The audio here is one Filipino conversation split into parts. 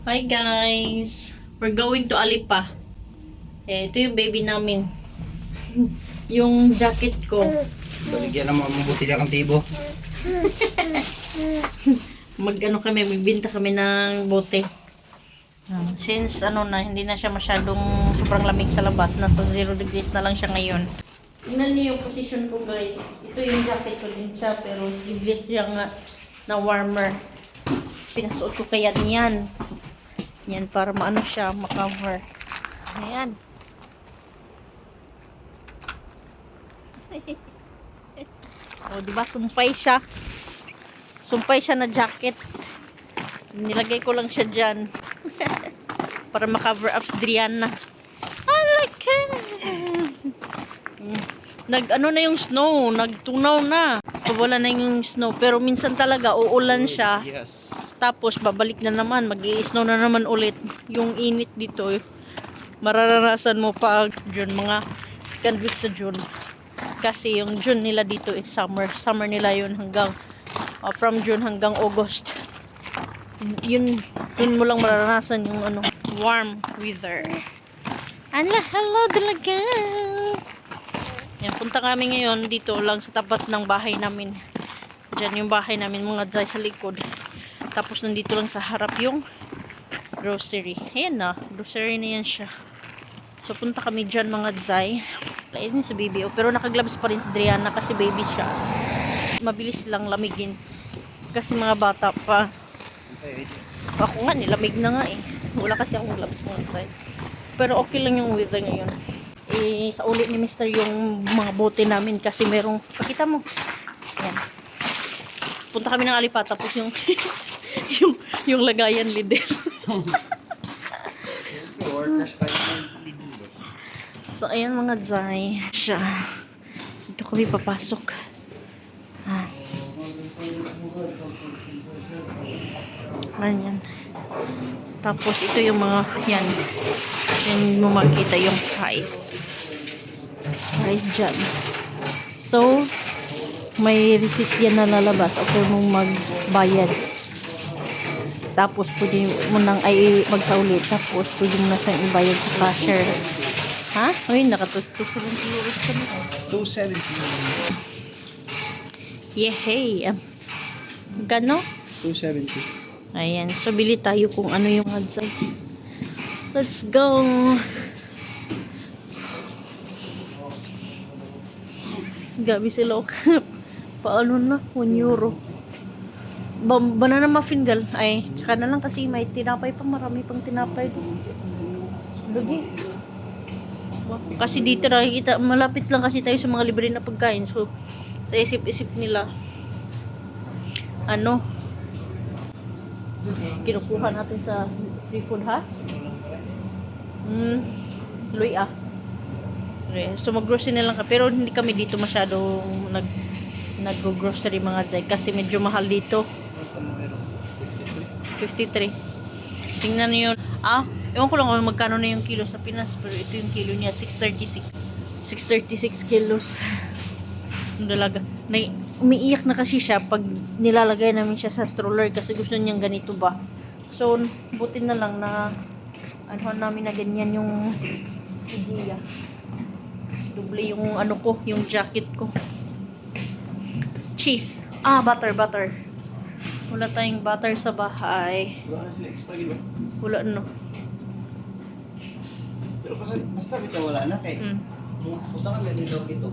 Hi guys! We're going to Alipa. Ito yung baby namin. Yung jacket ko. Baligyan naman mabuti na kang tibo. Magbinta kami ng bote. Since hindi na siya masyadong sobrang lamig sa labas. Nasa 0 degrees na lang siya ngayon. Tingnan niyo yung position ko guys. Ito yung jacket ko din siya pero sleeveless siya nga na warmer. Pinasuot ko kaya niyan. Yan, para maano siya, makover. Ayan. O, diba? Sumpay siya. Sumpay siya na jacket. Nilagay ko lang siya dyan. Para makover up si Driana. I like it! Nag-ano na yung snow. Nagtunaw na. Wala na yung snow. Pero minsan talaga, uulan siya. Yes. Tapos babalik na naman, mag-i-snow na naman ulit. Yung init dito, mararanasan mo pag June, mga second week sa June. Kasi yung June nila dito is summer. Summer nila yun hanggang, from June hanggang August. Yun mo lang mararanasan yung warm weather. Hello talaga! Yan, punta kami ngayon dito lang sa tapat ng bahay namin. Diyan yung bahay namin, mga dzay sa likod. Tapos nandito lang sa harap yung grocery. Ayan na, grocery na yan siya. So punta kami dyan mga dzay. Lain sa baby. Pero nakagloves pa rin si Driana kasi baby siya. Mabilis lang lamigin. Kasi mga bata pa. Ako nga, nilamig na nga eh. Wala kasi akong gloves mga dzay. Pero okay lang yung weather ngayon. Sa ulit ni Mr. yung mga bote namin kasi merong, pakita mo. Ayan. Punta kami ng Alipa tapos yung yung lagayan lider. So ayan mga dzay siya. Dito kami papasok. Ganyan. Tapos ito yung mga yan. Yan mo makita yung price. Price dyan. So may receipt yan na lalabas after mong magbayad. Tapos pwede mo nang magsaulit. Tapos pwede mo na siyang ibayad sa cashier. Ha? Uy, naka-270 ka na. 270. Yehey! Gano? 270. Ayan. So, bili tayo kung ano yung hadzay. Let's go! Gabi sila. Paano na? 1 euro. Banana muffin gal. Ay, tsaka na lang kasi may tinapay pa. Marami pang tinapay. Lagi. Kasi dito nakikita, malapit lang kasi tayo sa mga libre na pagkain. So, sa isip-isip nila, kinukuha natin sa free food, ha? Luy ah. So, mag-grocery na lang ka. Pero hindi kami dito masyadong nag-grocery mga dzay. Kasi medyo mahal dito. 53. Tingnan niyo yun. Ewan ko lang kung magkano na yung kilo sa Pinas. Pero ito yung kilo niya. 636. 636 kilos. Ang dalaga. Umiiyak na kasi siya pag nilalagay namin siya sa stroller. Kasi gusto niyang ganito ba. So, buti na lang na namin na ganyan yung idea. Doble yung yung jacket ko. Cheese. Butter. Wala tayong butter sa bahay. Wala na sila extra kilo. Wala no. Pero basta bitaw wala na kay. Utang ka dito ito.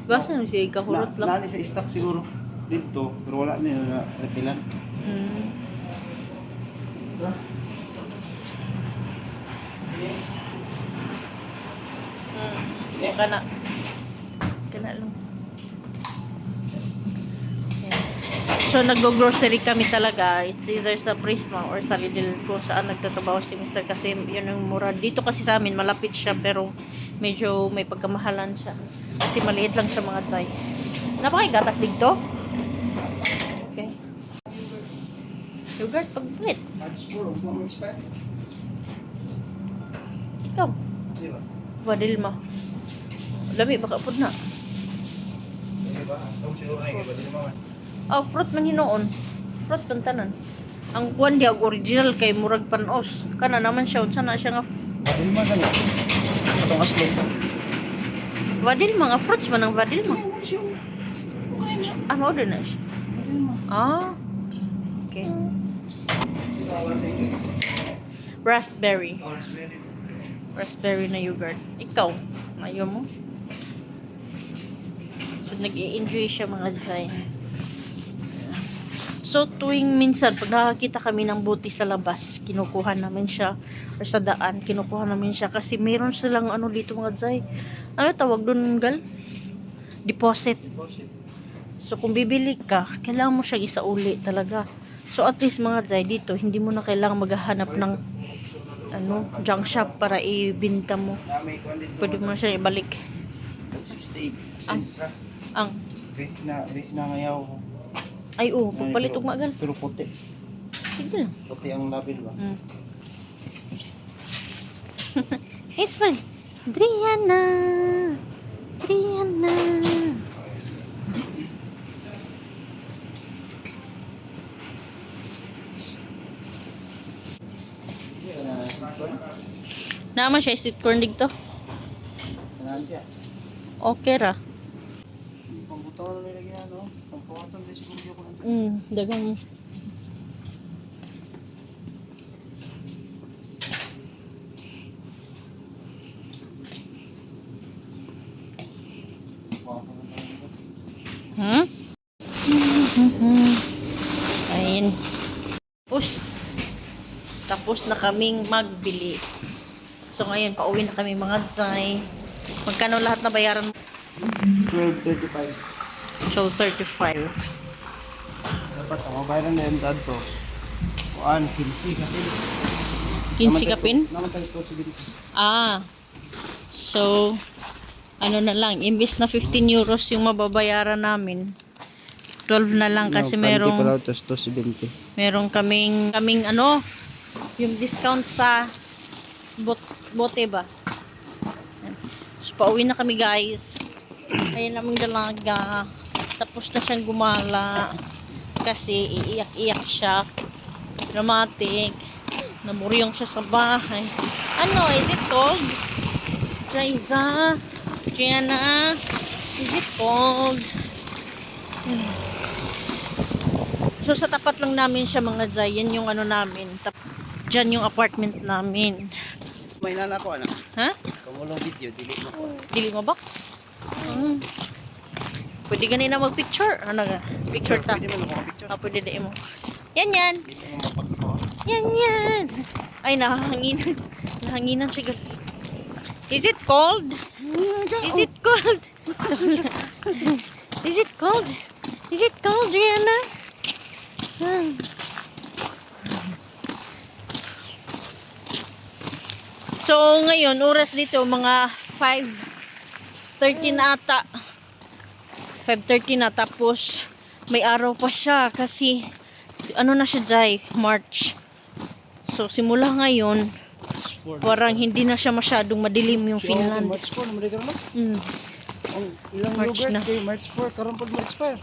Basta nung siya ikahurot lang. Nani sa stock siguro dito, pero wala na yun na refilan. Extra. Kana lang. So, nag-grocery kami talaga. It's either sa Prisma or sa Lidl kung saan nagtatrabaho si Mr. Kasi yun yung mura. Dito kasi sa amin, malapit siya pero medyo may pagkamahalan siya. Kasi maliit lang sa mga tsay. Napakagatas dito? Okay. Yogurt, pagpulit. Ikaw. Vadilma. Lami, baka po na. Fruit man hinoon. Fruit man tanan. Ang kuwan di original kay murag panos. Kana naman siya unsa na siya nga Ay, mga ganun. Itong aslog. vadil mga fruits man ang vadil mo. Ah, mao din na siya. Ah. Okay. Raspberry. Raspberry na yogurt. Ikaw, ayaw mo? So, nag-i-enjoy siya mga Zay. So, tuwing minsan, pag nakakita kami ng buti sa labas, kinukuha namin siya. Or sa daan, kinukuha namin siya. Kasi meron silang ano dito mga Zay. Ano tawag doon, gal? Deposit. So, kung bibili ka, kailangan mo siya isauli talaga. So, at least mga Zay, dito, hindi mo na kailangan maghahanap ng junk shop para ibinta mo. Pwede mo na siya ibalik. 68 cents ra. Ang, Rate na ngayaw. ay pagpalit ug magal. Pero puti. Sige lang. Puti ang label ba? Mm. It's fun. Driana. Driana. Naman siya street corn dito. Saan siya? Okay ra. Pambutaw na nila ginano. Pangpawatan din siguro ko lang. Dagang. Hmm? Ayun. Tapos na kaming magbili. So ngayon, pauwi na kami mga Zay. Magkano lahat na bayaran mo? 12.35. So, 35. Dapat ang mabayaran na yung dad to. Kuan, 15 kapin. 15 kapin? Naman tayo to siguro. Ah. So, ano na lang, imbis na 15 euros yung mababayaran namin, 12 na lang kasi merong kaming ano, yung discount sa bote ba. So, pauwi na kami guys. Ayun namang dalaga. Tapos na siyang gumala kasi iiyak-iyak siya. Dramatic. Namuryong siya sa bahay. Ano, is it cold? Triza? Triana? Is it cold? So, sa tapat lang namin siya mga Zay. Yan yung ano namin. Diyan yung apartment namin. May nana ko anak. Ha? Kamulong video, dili mo ko. Dili mo ba? Pwede ganun na mag-picture. Ano nga? Picture ta. Pwede mo na picture. Pwede na mo. Yan. Yan. Ay, nahanginan. Nahanginan siya. Is it cold? Is it cold? Is it cold? Is it cold, Rihanna? So, ngayon, oras dito, mga 5:30 na ata. 5:30 na, tapos may araw pa siya kasi ano na siya Jai, March. So, simula ngayon, parang hindi na siya masyadong madilim yung Finland. March 4, naman ka na? Ang ilang March yogurt na. kay March 4, karon pag ma-expire.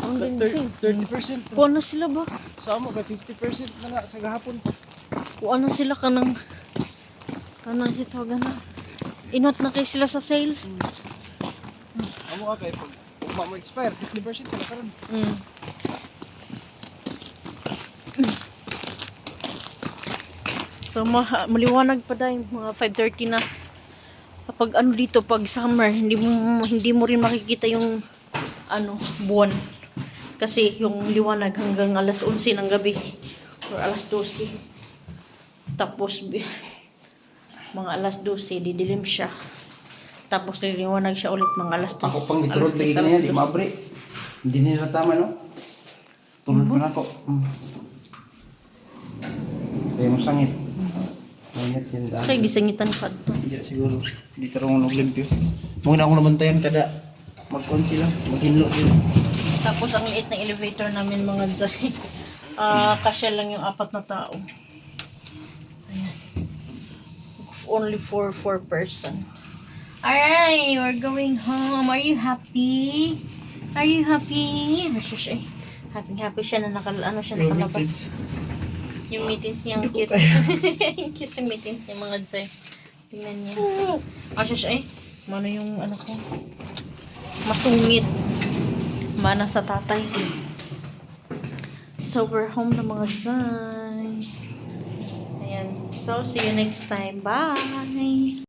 Ang din 30%. kuha na sila ba? Sa amo, kay 50% na nga sa gahapon. Kuha na sila kanang si tawagan na. Inot na kay sila sa sale. Amo ka kay pag ma-expire, 50% na karon. So, maliwanag pa dahil mga 5:30 na. Kapag ano dito, pag summer, hindi mo rin makikita yung buwan. Kasi yung liwanag hanggang alas 11 ng gabi or alas 12. Tapos mga alas 12, didilim siya. Tapos niliwanag siya ulit mga alas 3. Ako pang giturod lagi ganyan, di mabre. Hindi nila tama, no? Tulad pa na ako. Kaya mo sangit. Sangit yun daan. Kaya gisangitan ka ito. Hindi siguro. Hindi tarong naglimpyo. Muna ako nabantayan kada magkuhan sila. Maghinlo sila. Tapos ang liit ng elevator namin mga Zay. Kasya lang yung 4 na tao. Ayan. Only for 4 person. Alright, we're going home. Are you happy? Are you happy? Happy siya na nakalabas. Yung meetings niya, ang cute. Yung cute sa meetings niya, mga Zay. Tingnan niya. Shush, mano yung ano ko? Masungit. Mana sa tatay. So, we're home na mga Zay. Ayan. So, see you next time. Bye!